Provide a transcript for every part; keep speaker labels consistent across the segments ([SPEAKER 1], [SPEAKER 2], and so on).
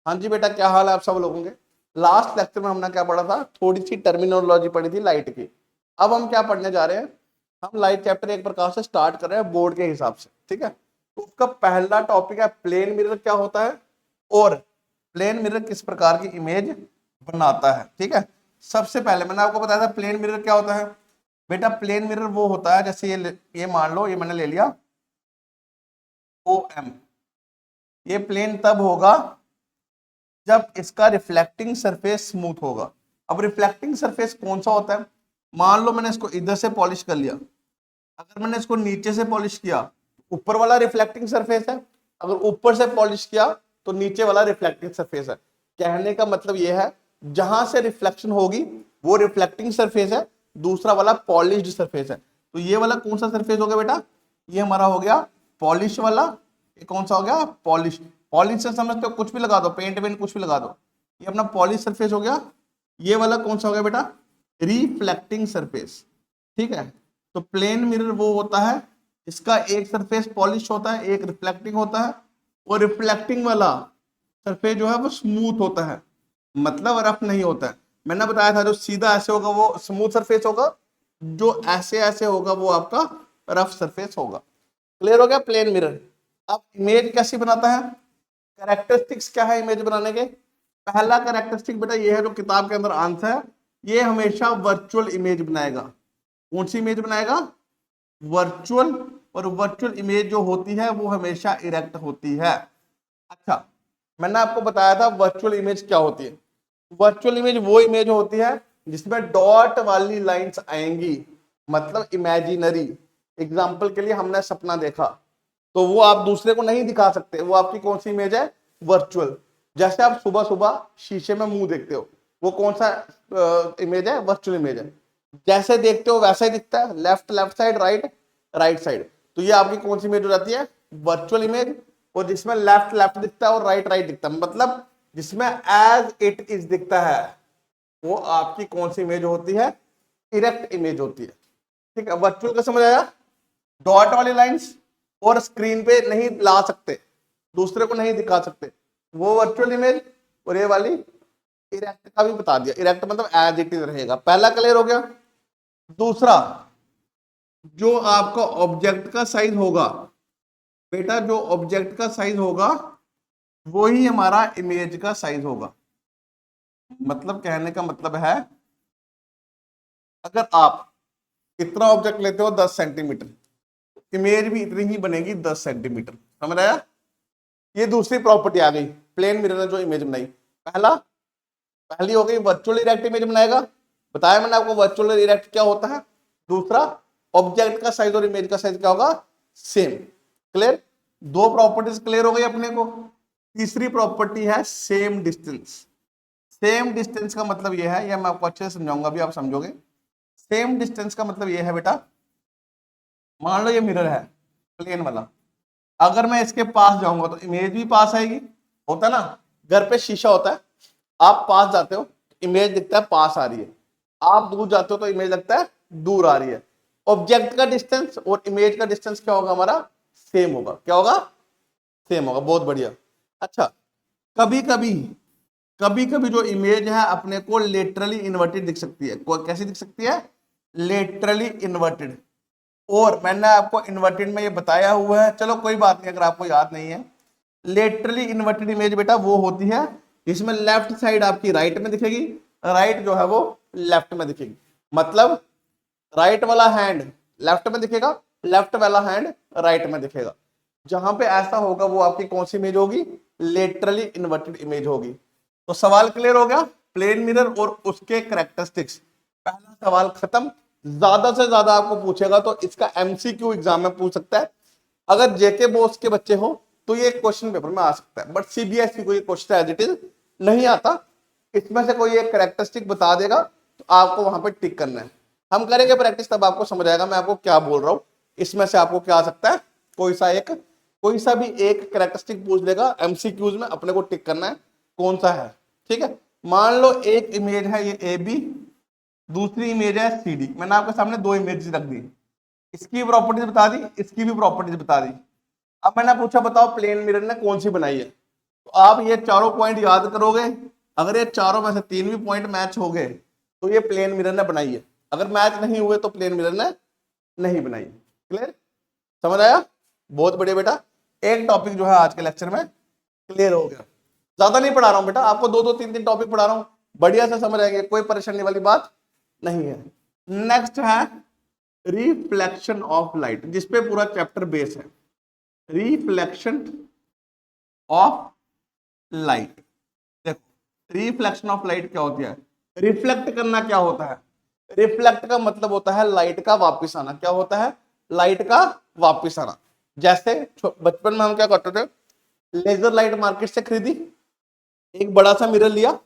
[SPEAKER 1] हाँ जी बेटा, क्या हाल है आप सब लोगों के। लास्ट लेक्चर में हमने क्या पढ़ा था, थोड़ी सी टर्मिनोलॉजी पढ़ी थी लाइट की। अब हम क्या पढ़ने जा रहे हैं, हम लाइट चैप्टर एक प्रकार से स्टार्ट कर रहे हैं बोर्ड के हिसाब से, ठीक है। तो उसका पहला टॉपिक है प्लेन मिरर क्या होता है और प्लेन मिरर किस प्रकार की इमेज बनाता है, ठीक है। सबसे पहले मैंने आपको बताया था प्लेन मिरर क्या होता है। बेटा प्लेन मिरर वो होता है, जैसे ये मान लो, ये मैंने ले लिया OM। ये प्लेन तब होगा जब इसका रिफ्लेक्टिंग सरफेस स्मूथ होगा। अब रिफ्लेक्टिंग सरफेस कौन सा होता है, मान लो मैंने इसको इधर से पॉलिश कर लिया, अगर मैंने इसको नीचे से पॉलिश किया तो ऊपर वाला रिफ्लेक्टिंग सरफेस है, अगर ऊपर से पॉलिश किया तो नीचे वाला रिफ्लेक्टिंग सरफेस है। कहने का मतलब यह है, जहां से रिफ्लेक्शन होगी वो रिफ्लेक्टिंग सरफेस है, दूसरा वाला पॉलिश्ड सरफेस है। तो ये वाला कौन सा सरफेस हो गया बेटा, ये हमारा हो गया पॉलिश वाला। ये कौन सा हो गया, पॉलिश। पॉलिश से समझते हो, कुछ भी लगा दो, पेंट वेंट कुछ भी लगा दो, ये अपना पॉलिश सरफेस हो गया। ये वाला कौन सा हो गया बेटा, रिफ्लेक्टिंग सरफेस, ठीक है। तो प्लेन मिरर वो होता है इसका एक सरफेस पॉलिश होता है, एक रिफ्लेक्टिंग होता है, और रिफ्लेक्टिंग वाला सरफेस जो है वो स्मूथ होता है, मतलब रफ नहीं होता है। मैंने बताया था जो सीधा ऐसे होगा वो स्मूथ सरफेस होगा, जो ऐसे ऐसे होगा वो आपका रफ सरफेस होगा। क्लियर हो गया प्लेन मिरर। अब इमेज कैसी बनाता है, कैरेक्टरिस्टिक्स क्या है इमेज बनाने के। पहला कैरेक्टरिस्टिक बेटा ये है जो किताब के अंदर आंसर है, ये हमेशा वर्चुअल इमेज बनाएगा। कौन सी इमेज बनाएगा, वर्चुअल। और वर्चुअल इमेज जो होती है वो हमेशा इरेक्ट होती है। अच्छा, मैंने आपको बताया था वर्चुअल इमेज क्या होती है। वर्चुअल इमेज वो इमेज होती है जिसमें डॉट वाली लाइंस आएंगी, मतलब इमेजिनरी। एग्जाम्पल के लिए हमने सपना देखा, तो वो आप दूसरे को नहीं दिखा सकते, वो आपकी कौन सी इमेज है, वर्चुअल। जैसे आप सुबह सुबह शीशे में मुंह देखते हो, वो कौन सा इमेज है, वर्चुअल इमेज है। जैसे देखते हो वैसा ही दिखता है, left left side, right right side. तो ये आपकी कौन सी इमेज हो जाती है, वर्चुअल इमेज। और जिसमें लेफ्ट लेफ्ट दिखता है और राइट राइट दिखता है, मतलब जिसमें एज इट इज दिखता है, वो आपकी कौन सी इमेज होती है, इरेक्ट इमेज होती है, ठीक है। वर्चुअल का समझ आया, डॉट वाली लाइंस और स्क्रीन पे नहीं ला सकते, दूसरे को नहीं दिखा सकते, वो वर्चुअल इमेज। और ये वाली इरेक्ट का भी बता दिया, इरेक्ट मतलब एज इट इज रहेगा। पहला क्लियर हो गया। दूसरा, जो आपका ऑब्जेक्ट का साइज होगा बेटा, जो ऑब्जेक्ट का साइज होगा वो ही हमारा इमेज का साइज होगा। मतलब कहने का मतलब है, अगर आप इतना ऑब्जेक्ट लेते हो 10 सेंटीमीटर, इमेज भी इतनी ही बनेगी 10 सेंटीमीटर। समझ आया। ये दूसरी प्रॉपर्टी आ गई प्लेन मिरर ने जो इमेज बनाई। पहली हो गई वर्चुअल इरेक्ट इमेज बनाएगा, बताया मैंने आपको वर्चुअल इरेक्ट क्या होता है। दूसरा, ऑब्जेक्ट का साइज और इमेज का साइज क्या होगा, सेम। क्लियर, दो प्रॉपर्टीज क्लियर हो गई अपने को। तीसरी प्रॉपर्टी है सेम डिस्टेंस। सेम डिस्टेंस का मतलब यह है, यह मैं आपको अच्छे से समझाऊंगा, भी आप समझोगे। सेम डिस्टेंस का मतलब यह है बेटा, मान लो ये मिरर है प्लेन वाला, अगर मैं इसके पास जाऊंगा तो इमेज भी पास आएगी, होता ना। घर पे शीशा होता है, आप पास जाते हो इमेज दिखता है पास आ रही है, आप दूर जाते हो तो इमेज लगता है दूर आ रही है। ऑब्जेक्ट का डिस्टेंस और इमेज का डिस्टेंस क्या होगा हमारा, सेम होगा। क्या होगा, सेम होगा। बहुत बढ़िया। अच्छा, कभी कभी कभी कभी जो इमेज है अपने को लेटरली इन्वर्टेड दिख सकती है। कैसी दिख सकती है, लेटरली इन्वर्टेड। और मैंने आपको इन्वर्टेड में ये बताया हुआ है, चलो कोई बात नहीं अगर आपको याद नहीं है। लेटरली इन्वर्टेड इमेज बेटा वो होती है जिसमें लेफ्ट साइड आपकी राइट में दिखेगी, राइट जो है वो लेफ्ट में दिखेगी। मतलब राइट वाला हैंड लेफ्ट में दिखेगा, लेफ्ट वाला हैंड राइट में दिखेगा। जहां पे ऐसा होगा वो आपकी कौन सी इमेज होगी, लेटरली इन्वर्टेड इमेज होगी। तो सवाल क्लियर हो गया, प्लेन मिरर और उसके कैरेक्टरिस्टिक्स। पहला सवाल खत्म। ज्यादा से ज्यादा आपको पूछेगा तो इसका एमसीक्यू एग्जाम में पूछ सकता है। अगर जेके बोस के बच्चे हो तो ये क्वेश्चन पेपर में आ सकता है, बट सीबीएसई को ये क्वेश्चन एज इट इज नहीं आता। इसमें से कोई एक कैरेक्टरिस्टिक बता देगा तो आपको वहां पे टिक करना है। हम करेंगे प्रैक्टिस, तब आपको समझ आएगा मैं आपको क्या बोल रहा हूं। इसमें से आपको क्या आ सकता है, कोई सा भी एक कैरेक्टरिस्टिक पूछ देगा एमसीक्यूज में, अपने को टिक करना है कौन सा है, ठीक है। मान लो एक इमेज है ये ए बी, दूसरी इमेज है सी डी। मैंने आपके सामने दो इमेज रख दी, इसकी प्रॉपर्टीज बता दी, इसकी भी प्रॉपर्टीज बता दी। अब मैंने पूछा बताओ प्लेन मिरर ने कौन सी बनाई है, तो आप ये चारों पॉइंट याद करोगे, अगर ये चारों में से तीन भी पॉइंट मैच हो गए तो ये प्लेन मिरर ने बनाई है, अगर मैच नहीं हुए तो प्लेन मिरर ने नहीं बनाई। क्लियर, समझ आया? बहुत बढ़िया बेटा, एक टॉपिक जो है आज के लेक्चर में क्लियर हो गया। ज्यादा नहीं पढ़ा रहा हूं बेटा, आपको दो दो तीन तीन टॉपिक पढ़ा रहा हूं, बढ़िया से समझ आएंगे, कोई परेशानी वाली बात नहीं है। नेक्स्ट है रिफ्लेक्शन ऑफ लाइट, जिसपे पूरा चैप्टर बेस है। रिफ्लेक्शन ऑफ लाइट, देखो रिफ्लेक्शन ऑफ लाइट क्या होती है? रिफ्लेक्ट करना क्या होता है? रिफ्लेक्ट का मतलब होता है लाइट का वापस आना। क्या होता है? लाइट का वापस आना। जैसे बचपन में हम क्या करते थे, लेजर लाइट मार्केट से खरीदी, एक बड़ा सा मिरर लिया,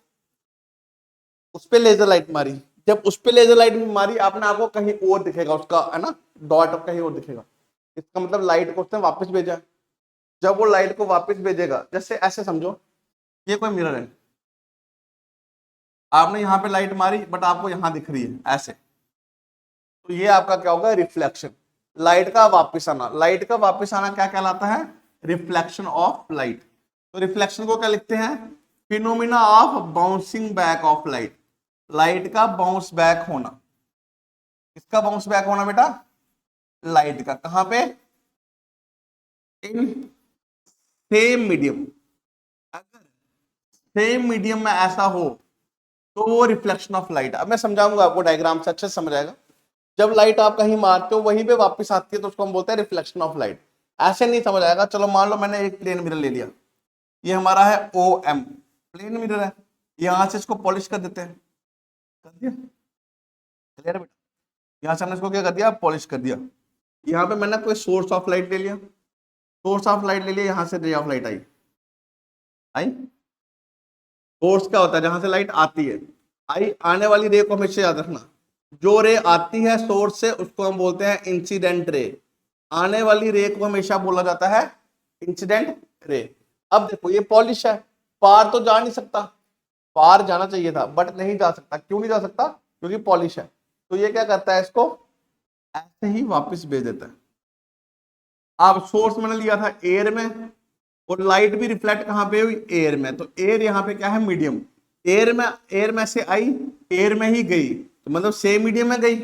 [SPEAKER 1] उस पे लेजर लाइट मारी, जब उस पे लेजर लाइट मारी आपने, आपको कहीं और दिखेगा उसका, है ना, डॉट कहीं और दिखेगा, इसका मतलब लाइट को उसने वापस भेजा। जब वो लाइट को वापस भेजेगा, जैसे ऐसे समझो ये कोई मिरर है, आपने यहाँ पे लाइट मारी बट आपको यहाँ दिख रही है ऐसे, तो ये आपका क्या होगा? रिफ्लेक्शन, लाइट का वापस आना। लाइट का वापस आना क्या कहलाता है? Reflection of light. तो रिफ्लेक्शन को क्या लिखते हैं? Phenomena of bouncing back of light, light का बाउंस बैक होना। किसका बाउंस बैक होना बेटा? लाइट का। कहां पे? इन सेम मीडियम। अगर सेम मीडियम में ऐसा हो तो वो रिफ्लेक्शन ऑफ लाइट। अब मैं समझाऊंगा आपको डायग्राम से, अच्छे से समझ आएगा। जब लाइट आप कहीं मारते हो वहीं पे वापस आती है तो उसको हम बोलते हैं रिफ्लेक्शन ऑफ लाइट। ऐसे नहीं समझ आएगा। चलो मान लो मैंने एक प्लेन मिरर ले लिया, ये हमारा है OM, प्लेन मिरर है, यहां से इसको पॉलिश कर देते हैं। कर दिया? क्लियर बेटा? यहां से हमने इसको क्या कर दिया? पॉलिश कर दिया। यहाँ पे मैंने कोई सोर्स ऑफ लाइट ले लिया, सोर्स ऑफ लाइट ले लिया, यहां से ray of light I. I? Source क्या होता है? जहां से लाइट आती है। आई, आने वाली रे को हमेशा याद रखना, जो रे आती है सोर्स से उसको हम बोलते हैं इंसिडेंट रे। आने वाली रे को हमेशा बोला जाता है इंसिडेंट रे। अब देखो ये पॉलिश है, पार तो जा नहीं सकता, पार जाना चाहिए था बट नहीं जा सकता। क्यों नहीं जा सकता? क्योंकि पॉलिश है। तो ये क्या करता है? इसको ऐसे ही वापस भेज देता है। अब सोर्स मैंने लिया था एयर में, और लाइट भी रिफ्लेक्ट कहां पे हुई? एयर में। तो एयर यहाँ पे क्या है? मीडियम। एयर में से आई, एयर में ही गई, तो मतलब सेम मीडियम में गई।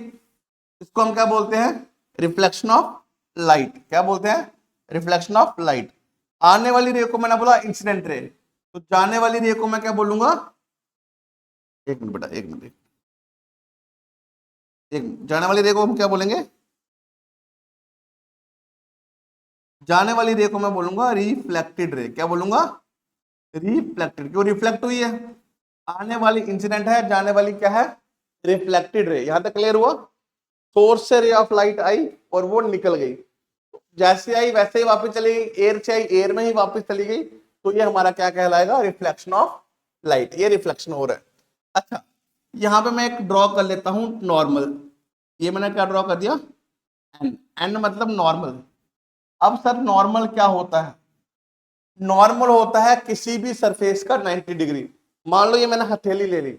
[SPEAKER 1] इसको हम क्या बोलते हैं? Reflection of light. क्या बोलते हैं? Reflection of light. आने वाली रे को मैंने बोला इंसिडेंट रे, तो जाने वाली रे को मैं क्या बोलूंगा? एक मिनट बेटा, एक मिनट, जाने वाली रे को हम क्या बोलेंगे? जाने वाली रे को मैं बोलूंगा रिफ्लेक्टेड रे। क्या बोलूंगा? रिफ्लेक्टेड। क्यों रिफ्लेक्ट हुई है? आने वाली इंसिडेंट है, जाने वाली क्या है? Reflected ray. यहां तक क्लियर हुआ? सोर्स से रे ऑफ लाइट आई और वो निकल गई, जैसे आई वैसे ही वापस चली गई, एयर से आई एयर में ही वापस चली गई, तो ये हमारा क्या कहलाएगा? Reflection of light. ये रिफ्लेक्शन हो रहा है। अच्छा, यहां पे मैं एक ड्रॉ कर लेता हूं नॉर्मल। ये मैंने क्या ड्रॉ कर दिया? एन। एन मतलब नॉर्मल। अब सर नॉर्मल क्या होता है? नॉर्मल होता है किसी भी सरफेस का 90 डिग्री। मान लो ये मैंने हथेली ले ली,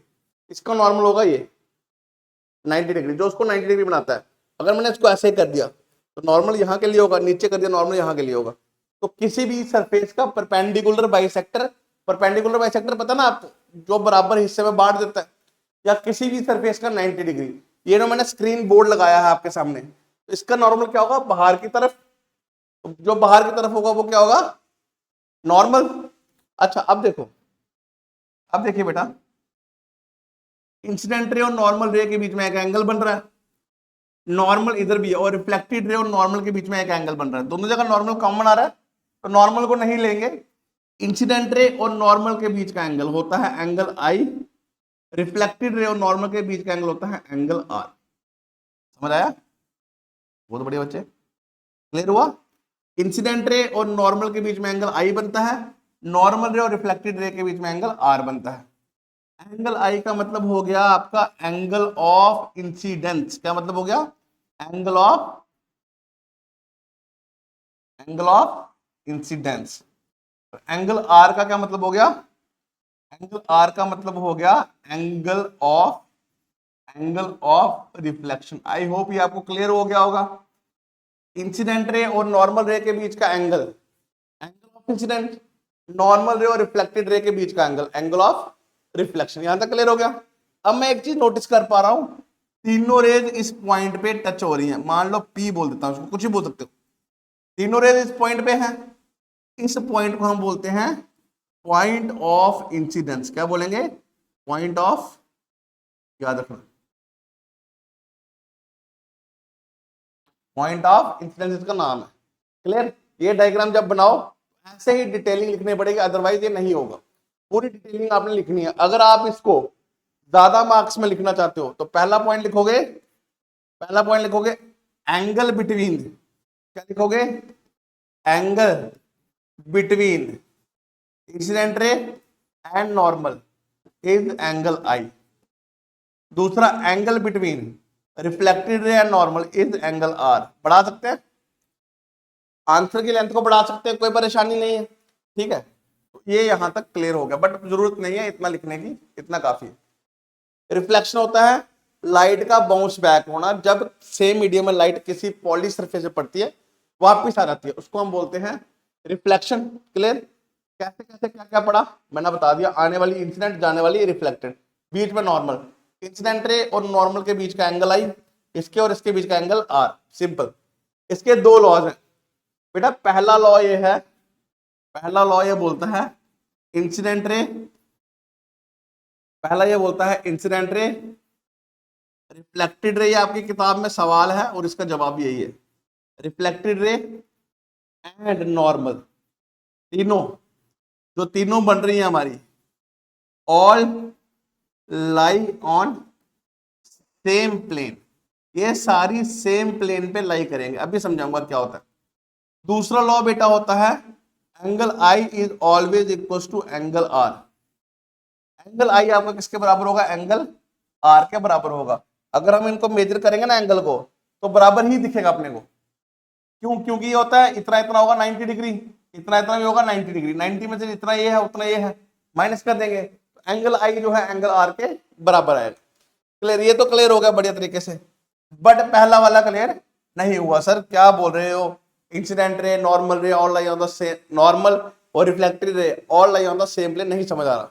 [SPEAKER 1] इसका नॉर्मल होगा ये 90 डिग्री, जो उसको 90 डिग्री बनाता है। अगर मैंने इसको ऐसे कर दिया तो नॉर्मल यहाँ के लिए होगा, नीचे कर दिया नॉर्मल यहाँ के लिए होगा। तो किसी भी सरफेस का परपेंडिकुलर बाइसेक्टर, परपेंडिकुलर बाइसेक्टर पता ना आपको, जो बराबर हिस्से में बांट देता है, या किसी भी सरफेस का 90 डिग्री। ये ना मैंने स्क्रीन बोर्ड लगाया है आपके सामने, तो इसका नॉर्मल क्या होगा? बाहर की तरफ। जो बाहर की तरफ होगा वो क्या होगा? नॉर्मल। अच्छा अब देखो, अब देखिए बेटा, इंसिडेंट रे और नॉर्मल रे के बीच में एक एंगल बन रहा है, नॉर्मल इधर भी है, और रिफ्लेक्टेड रे और नॉर्मल के बीच में एक एंगल बन रहा है। दोनों जगह नॉर्मल कॉमन आ रहा है, तो नॉर्मल को नहीं लेंगे। इंसिडेंट रे और नॉर्मल के बीच का एंगल होता है एंगल आई, रिफ्लेक्टेड रे और नॉर्मल के बीच का एंगल होता है एंगल आर। समझ आया? बहुत बढ़िया बच्चे, क्लियर हुआ? इंसिडेंट रे और नॉर्मल के बीच में एंगल आई बनता है, नॉर्मल रे और रिफ्लेक्टेड रे के बीच में एंगल आर बनता है। एंगल आई का मतलब हो गया आपका एंगल ऑफ इंसिडेंस। क्या मतलब हो गया? Angle of incidence. Angle R का क्या मतलब हो गया? एंगल आर का मतलब हो गया angle of reflection. I hope ये आपको क्लियर हो गया होगा। इंसिडेंट रे और नॉर्मल रे के बीच का angle, angle of incident, normal रे और रिफ्लेक्टेड रे के बीच का एंगल, एंगल ऑफ रिफ्लेक्शन। यहां तक क्लियर हो गया। अब मैं एक चीज नोटिस कर पा रहा हूं, तीनों रेज इस पॉइंट पे टच हो रही हैं। मान लो पी बोल देता हूं, उसको कुछ भी बोल सकते हो। तीनों रेज इस पॉइंट पे हैं। इस पॉइंट को हम बोलते हैं पॉइंट ऑफ इंसिडेंस। क्या बोलेंगे? पॉइंट ऑफ, याद रखना, पॉइंट ऑफ इंसिडेंस इसका नाम है। क्लियर? ये डायग्राम जब बनाओ ऐसे ही डिटेलिंग लिखनी पड़ेगी, अदरवाइज ये नहीं होगा। पूरी डिटेलिंग आपने लिखनी है। अगर आप इसको ज्यादा मार्क्स में लिखना चाहते हो तो पहला पॉइंट लिखोगे, पहला पॉइंट लिखोगे एंगल बिटवीन, क्या लिखोगे? Angle between incident ray and normal is angle I. दूसरा, angle between reflected ray and normal is angle R. बढ़ा सकते हैं, आंसर की लेंथ को बढ़ा सकते हैं, कोई परेशानी नहीं है। ठीक है, तो ये यहां तक क्लियर हो गया, बट जरूरत नहीं है इतना लिखने की, इतना काफी है। रिफ्लेक्शन होता है लाइट का बाउंस बैक होना, जब सेम मीडियम में लाइट किसी पॉलिश सरफेस पे पड़ती है वापस आ जाती है, उसको हम बोलते हैं रिफ्लेक्शन। क्लियर? कैसे कैसे क्या क्या पढ़ा मैंने बता दिया। आने वाली इंसिडेंट, जाने वाली रिफ्लेक्टेड, बीच में नॉर्मल। इंसिडेंट रे और नॉर्मल के बीच का एंगल आई, इसके और इसके बीच का एंगल आर। सिंपल। इसके दो लॉज हैं बेटा। पहला लॉ ये है, पहला लॉ ये बोलता है इंसिडेंट रे, पहला ये बोलता है इंसिडेंट रे, रिफ्लेक्टेड रे, ये आपकी किताब में सवाल है और इसका जवाब यही है। रिफ्लेक्टेड रे एंड नॉर्मल, तीनों, जो तीनों बन रही है हमारी, all lie on same plane. ये सारी सेम प्लेन पे लाई करेंगे। अभी समझाऊंगा क्या होता है। दूसरा लॉ बेटा होता है angle I is always equal to angle R. Angle I आपका किसके बराबर होगा? एंगल आर के बराबर होगा। अगर हम इनको मेजर करेंगे ना एंगल को, तो बराबर ही दिखेगा अपने को। क्यों? क्योंकि ये होता है इतना इतना होगा 90 डिग्री, इतना इतना भी होगा 90 डिग्री, 90 में से इतना ये है उतना ये है, माइनस कर देंगे तो एंगल आई जो है एंगल आर के बराबर आएगा। क्लियर? ये तो क्लियर हो गया बढ़िया तरीके से। बट पहला वाला क्लियर नहीं हुआ। सर क्या बोल रहे हो? Incident ray, normal ray, all lie on the same, normal और reflected ray all lie on the same plane, नहीं समझ आ रहा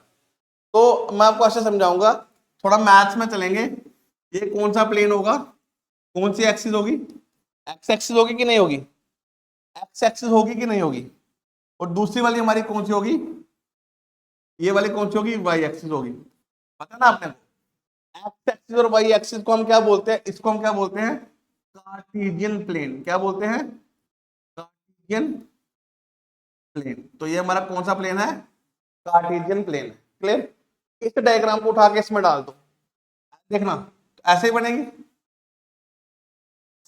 [SPEAKER 1] तो मैं आपको ऐसे समझाऊंगा। थोड़ा मैथ्स में चलेंगे। ये कौन सा प्लेन होगा? कौन सी एक्सिस होगी? एक्स एक्सिस होगी कि नहीं होगी? एक्स एक्सिस होगी कि नहीं होगी? और दूसरी वाली हमारी कौन सी होगी? ये वाली कौन सी होगी? वाई एक्सिस होगी। पता ना आपने को? एक्स एक्सिस और वाई एक्सिस को हम क्या बोलते हैं? इसको हम क्या बोलते हैं? Cartesian plane. क्या बोलते हैं? Cartesian plane. तो ये हमारा कौन सा प्लेन है? Cartesian plane. क्लियर? इस डायग्राम को उठा के इसमें डाल दो, देखना तो ऐसे ही बनेगी।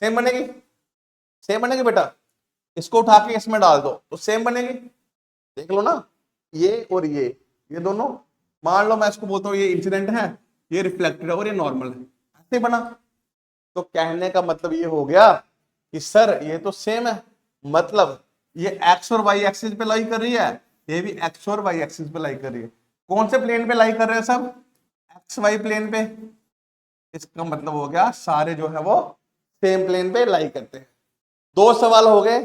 [SPEAKER 1] सेम बनेगी, सेम बनेगी बेटा। इसको उठा के इसमें डाल दो तो सेम बनेगी। देख लो ना, ये और ये दोनों। मान लो मैं इसको बोलता हूँ ये इंसिडेंट है, ये रिफ्लेक्टेड है और ये नॉर्मल है, ऐसे बना। तो कहने का मतलब ये हो गया कि सर ये तो सेम है, मतलब ये एक्स और वाई एक्सिस पे लाई कर रही है, ये भी एक्स और वाई एक्सिस पे लाई कर रही है। कौन से प्लेन पे लाई कर रहे हैं सब? एक्स वाई प्लेन पे। इसका मतलब हो गया सारे जो है वो सेम प्लेन पे लाई करते हैं। दो सवाल हो गए।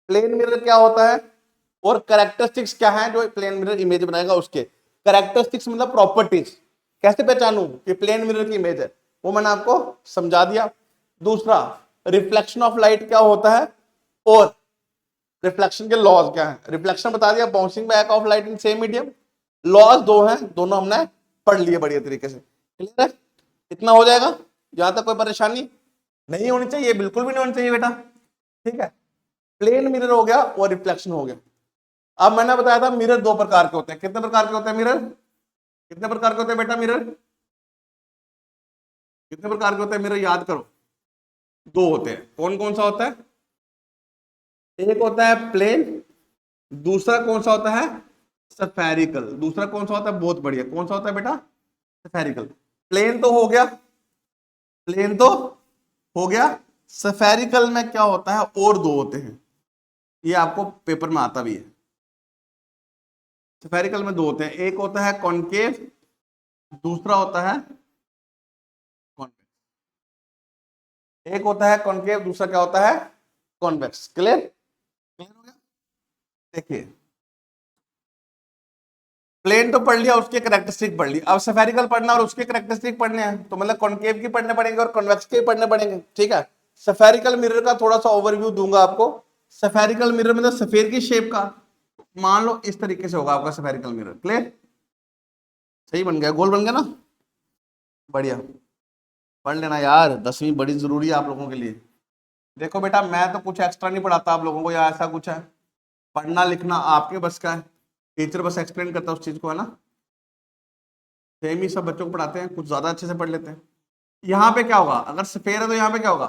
[SPEAKER 1] प्लेन मिरर क्या होता है और कैरेक्टरिस्टिक्स क्या है जो प्लेन मिरर इमेज बनाएगा उसके। कैरेक्टरिस्टिक्स मतलब प्रॉपर्टीज, कैसे पहचानूं कि प्लेन मिरर की इमेज है, वो मैंने आपको समझा दिया। दूसरा, रिफ्लेक्शन ऑफ लाइट क्या होता है और रिफ्लेक्शन के लॉज क्या है। रिफ्लेक्शन बता दिया, bouncing back of light in same medium. Laws दो हैं, दोनों हमने पढ़ लिए बढ़िया तरीके से। क्लियर है? इतना हो जाएगा। यहां तक कोई परेशानी नहीं होनी चाहिए, बिल्कुल भी नहीं होनी चाहिए बेटा। ठीक है, प्लेन मिरर हो गया और रिफ्लेक्शन हो गया। अब मैंने बताया था मिरर दो प्रकार के होते हैं। कितने प्रकार के होते हैं मिरर? कितने प्रकार के होते हैं बेटा मिरर? कितने प्रकार के होते हैं मिरर? याद करो। दो होते हैं। कौन कौन सा होता है? एक होता है प्लेन, दूसरा कौन सा होता है? स्फेरिकल। दूसरा कौन सा होता है? बहुत बढ़िया, कौन सा होता है बेटा? स्फेरिकल। प्लेन तो हो गया, प्लेन तो हो गया। स्फेरिकल में क्या होता है? और दो होते हैं, ये आपको पेपर में आता भी है। स्फेरिकल में दो होते हैं, एक होता है कॉनकेव, दूसरा होता है कॉन्वेक्स। एक होता है कॉनकेव, दूसरा क्या होता है? कॉन्वेक्स। क्लियर? क्लियर हो गया? देखिए प्लेन तो पढ़ लिया, उसके कैरेक्टरिस्टिक पढ़ ली, अब स्फेरिकल पढ़ना और उसके कैरेक्टरिस्टिक पढ़ने हैं, तो मतलब कॉनकेव की पढ़ने पड़ेंगे और कॉन्वेक्स के पढ़ने पड़ेंगे, ठीक है। स्फेरिकल मिरर का थोड़ा सा ओवरव्यू दूंगा आपको। स्फेरिकल मिरर मतलब सफेद की शेप का, मान लो इस तरीके से होगा आपका स्फेरिकल मिरर। क्लियर, सही बन गया, गोल बन गया ना, बढ़िया। पढ़ लेना यार, 10वीं बड़ी जरूरी है आप लोगों के लिए। देखो बेटा, मैं तो कुछ एक्स्ट्रा नहीं पढ़ाता आप लोगों को, या ऐसा कुछ है, पढ़ना लिखना आपके बस का है, टीचर बस एक्सप्लेन करता है उस चीज को, है ना। सेम ही सब बच्चों को पढ़ाते हैं, कुछ ज्यादा अच्छे से पढ़ लेते हैं। यहाँ पे क्या होगा, अगर सफेद है तो यहाँ पे क्या होगा,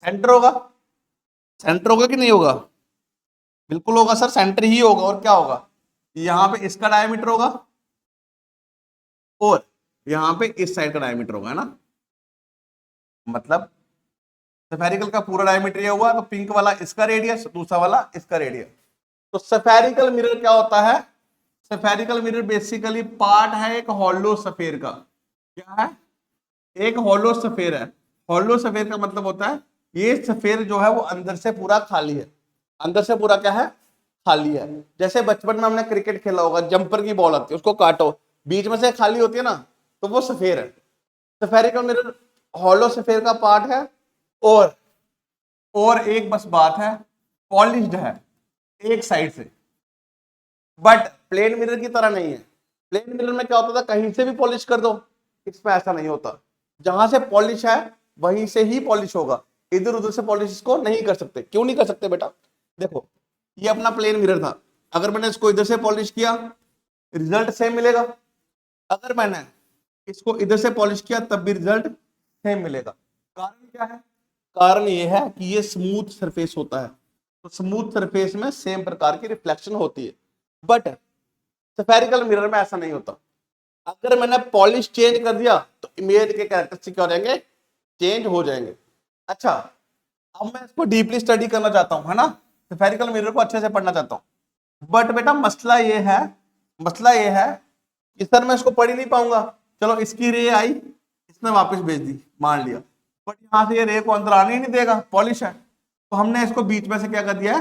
[SPEAKER 1] सेंटर होगा। सेंटर होगा कि नहीं होगा, बिल्कुल होगा सर, सेंटर ही होगा। और क्या होगा, यहाँ पे इसका डायमीटर होगा और यहाँ पे इस साइड का डायमीटर होगा, है ना। मतलब स्फेरिकल का पूरा डायमीटर ये हुआ, तो पिंक वाला इसका रेडियस, दूसरा वाला इसका रेडियस। तो स्फेरिकल मिरर क्या होता है, स्फेरिकल मिरर बेसिकली पार्ट है एक हॉलो सफेयर का। क्या है, एक हॉलो सफेयर है। हॉलो सफेयर का मतलब होता है ये सफेयर जो है वो अंदर से पूरा खाली है, अंदर से पूरा क्या है, खाली है। जैसे बचपन में हमने क्रिकेट खेला होगा, जंपर की बॉल आती है, उसको काटो, बीच में से खाली होती है ना, तो वो सफेयर है। स्फेरिकल मिरर हॉलो सफेयर का पार्ट है। और एक बस बात है, पॉलिश्ड है एक साइड से, बट प्लेन मिरर की तरह नहीं है। प्लेन मिरर में क्या होता था, कहीं से भी पॉलिश कर दो, इसमें ऐसा नहीं होता। जहां से पॉलिश है वहीं से ही पॉलिश होगा, इधर उधर से पॉलिश इसको नहीं कर सकते। क्यों नहीं कर सकते बेटा, देखो ये अपना प्लेन मिरर था, अगर मैंने इसको इधर से पॉलिश किया रिजल्ट सेम मिलेगा, अगर मैंने इसको इधर से पॉलिश किया तब भी रिजल्ट सेम मिलेगा। कारण क्या है, कारण ये है कि ये स्मूथ सरफेस होता है, तो स्मूथ सरफेस में सेम प्रकार की रिफ्लेक्शन होती है। बट स्फेरिकल मिरर में ऐसा नहीं होता, अगर मैंने पॉलिश चेंज कर दिया तो इमेज के कैरेक्टरिस्टिक क्या हो जाएंगे, चेंज हो जाएंगे। अच्छा, अब मैं इसको डीपली स्टडी करना चाहता हूं, है ना, स्फेरिकल मिरर को अच्छे से पढ़ना चाहता हूं। बट बेटा मसला ये है, मसला ये है कि सर मैं इसको पढ़ ही नहीं पाऊंगा। चलो इसकी रे आई, इसने वापस भेज दी, मान लिया, बट यहां से ये रे को अंदर आने ही नहीं देगा, पॉलिश है। तो हमने इसको बीच में से क्या कर दिया,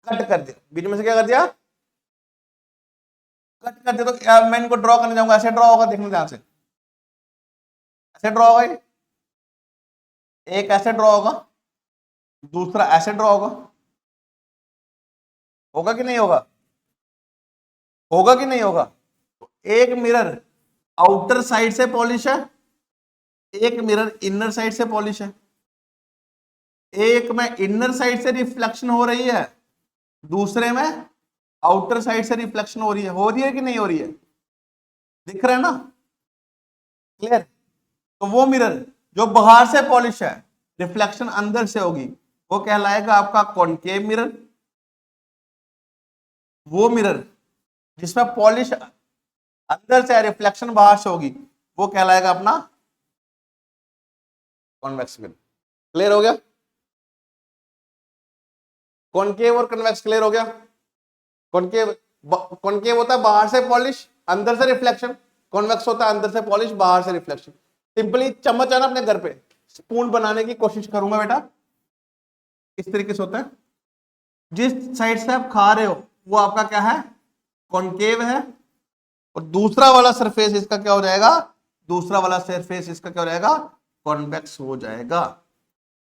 [SPEAKER 1] कट कर दिया। बीच में से क्या कर दिया, कट कर दिया। तो मैं इनको ड्रॉ करने जाऊंगा, ऐसे ड्रॉ होगा, देखने ध्यान से, ऐसे ड्रॉ होगा, एक ऐसे ड्रॉ होगा, दूसरा ऐसे ड्रॉ होगा, होगा कि नहीं होगा, होगा कि नहीं होगा। तो एक मिरर आउटर साइड से पॉलिश है, एक मिरर इनर साइड से पॉलिश है। एक में इनर साइड से रिफ्लेक्शन हो रही है, दूसरे में आउटर साइड से रिफ्लेक्शन हो रही है कि नहीं हो रही है, दिख रहा है ना, क्लियर। तो वो मिरर जो बाहर से पॉलिश है, रिफ्लेक्शन अंदर से होगी, वो कहलाएगा आपका कॉनकेव मिरर। वो मिरर जिसमें पॉलिश अंदर से रिफ्लेक्शन बाहर से होगी, वो कहलाएगा अपना कॉन्वेक्स मिरर। क्लियर हो गया, कॉनकेव और कन्वेक्स क्लियर हो गया। कॉनकेव, कॉनकेव होता है बाहर से पॉलिश अंदर से रिफ्लेक्शन, कॉन्वेक्स होता है अंदर से पॉलिश बाहर से रिफ्लेक्शन। सिंपली चम्मच है ना अपने घर पे, स्पून बनाने की कोशिश करूंगा बेटा, इस तरीके से होता है। जिस साइड से आप खा रहे हो वो आपका क्या है, कॉनकेव है, और दूसरा वाला सरफेस इसका क्या हो जाएगा, दूसरा वाला सरफेस इसका क्या हो जाएगा, कॉन्वेक्स हो जाएगा।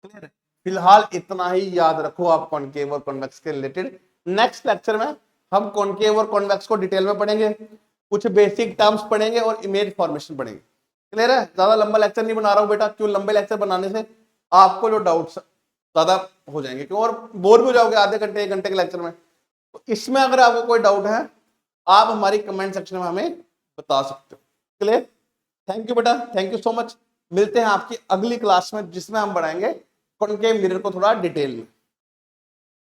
[SPEAKER 1] क्लियर, फिलहाल इतना ही याद रखो आप कॉनकेव और कॉन्वेक्स के रिलेटेड। नेक्स्ट लेक्चर में हम कॉनकेव और कॉन्वेक्स को डिटेल में पढ़ेंगे, कुछ बेसिक टर्म्स पढ़ेंगे और इमेज फॉर्मेशन पढ़ेंगे। क्लियर है, ज्यादा लंबा लेक्चर नहीं बना रहा हूं बेटा, क्यों, लंबे लेक्चर बनाने से आपको जो डाउट्स ज्यादा हो जाएंगे, क्यों, और बोर भी हो जाओगे आधे घंटे एक घंटे के लेक्चर में। तो इसमें अगर आपको कोई डाउट है आप हमारी कमेंट सेक्शन में हमें बता सकते हो। क्लियर, थैंक यू बेटा, थैंक यू सो मच। मिलते हैं आपकी अगली क्लास में जिसमें हम बढ़ाएंगे कॉनकेव मिरर को थोड़ा डिटेल में।